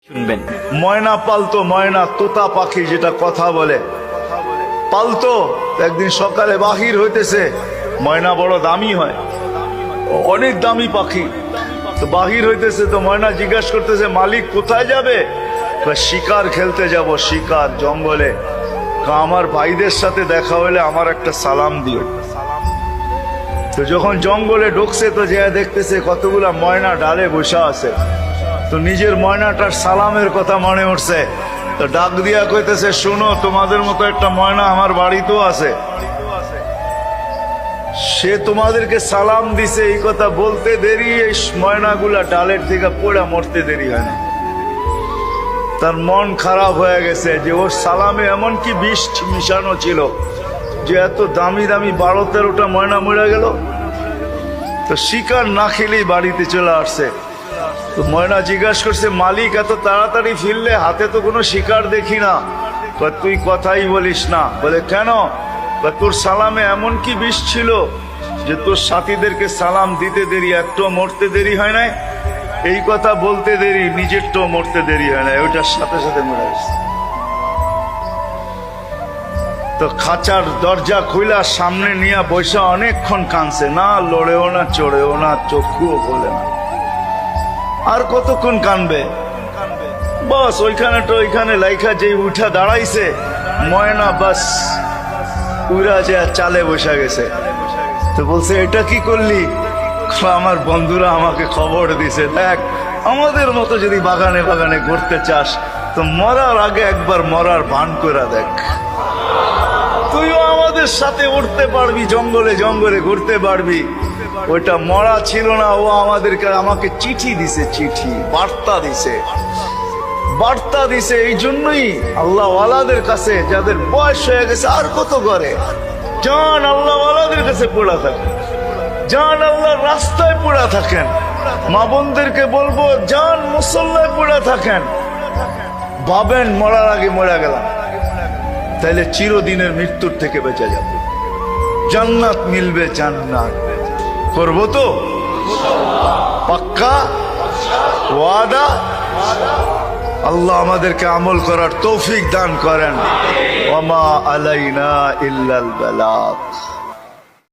শুনবেন, ময়না পালতো, ময়না তোতা পাখি যেটা কথা বলে পালতো। একদিন সকালে বাহির হইতেছে, ময়না বড় দামি হয়, অনেক দামি পাখি। তো বাহির হইতেছে, তো ময়না জিজ্ঞাসা করতেছে মালিক কোথায় যাবে? শিকার খেলতে যাব, শিকার জঙ্গলে। আমার ভাইদের সাথে দেখা হলে আমার একটা সালাম দিও। তো যখন জঙ্গলে ঢুকছে, তো যে দেখতেছে কতগুলা ময়না ডালে বসা আছে। তো নিজের ময়নাটার সালামের কথা মনে উঠছে, তো ডাক দিয়া কইতেছে, শুনো, তোমাদের মতো একটা ময়না আমার বাড়িতেও আছে, সে তোমাদেরকে সালাম দিছে। এই কথা বলতে দেরি, এই ময়নাগুলা ডালের থেকে পড়া মরতে দেরি হয় না। তার মন খারাপ হয়ে গেছে যে ওর সালামে এমন কি বিষ মিশানো ছিল যে এত দামি দামি 12-13টা ময়না মরে গেল। তো শিকার না খেলেই বাড়িতে চলে আসছে। তো ময়না জিজ্ঞাসা করছে, মালিক এত তাড়াতাড়ি ফিরলে, হাতে তো কোনো শিকার দেখি না। তুই কথাই বলিস না। বলে কেন? তোর সালামে এমন কি বিষ ছিল যে তোর সাথীদেরকে সালাম দিতে দেরি, একটু মরতে দেরি হয় নাই? এই কথা বলতে দেরি, নিজেরটাও মরতে দেরি হয় না, ওইটার সাথে সাথে মরে গেছে। তো খাঁচার দরজা খুইলা সামনে নিয়ে বৈশা অনেকক্ষণ কাঁদছে, না লড়েও না, চড়েও না, চক্ষুও খোলে না। আর কতক্ষণ কানবে? বস ওইখানে লাইখা যে উঠা দাঁড়াইছে ময়না, বাস উড়া যে চালে বসা গেছে। তো বলছে, এটা কি করলি? আমার বন্ধুরা আমাকে খবর দিছে, দেখ আমাদের মতো যদি বাগানে বাগানে ঘুরতে চাস তো মরার আগে একবার মরার ভান করে দেখ, তুইও আমাদের সাথে উঠতে পারবি, জঙ্গলে জঙ্গলে ঘুরতে পারবি। ওইটা মরা ছিল না, ও আমাকে চিঠি দিছে, চিঠি বার্তা দিছে। এই জন্যই আল্লাহ ওয়ালাদের কাছে, যাদের বয়স হয়ে গেছে আর কত করে, জান আল্লাহ ওয়ালাদের কাছে পড়া থাকে, জান আল্লাহর রাস্তায় পড়া থাকেন। মা বোনদেরকে বলবো, জান মুসল্লায় পড়া থাকেন। ভাবেন মরার আগে মরে গেলাম, তাইলে চিরদিনের মৃত্যুর থেকে বেঁচে যাব, জান্নাত মিলবে। জান্নাত করবো তো পাক্কা ওয়াদা? আল্লাহ আমাদেরকে আমল করার তৌফিক দান করেন। ওয়া মা আলাইনা ইল্লাল বালাগ।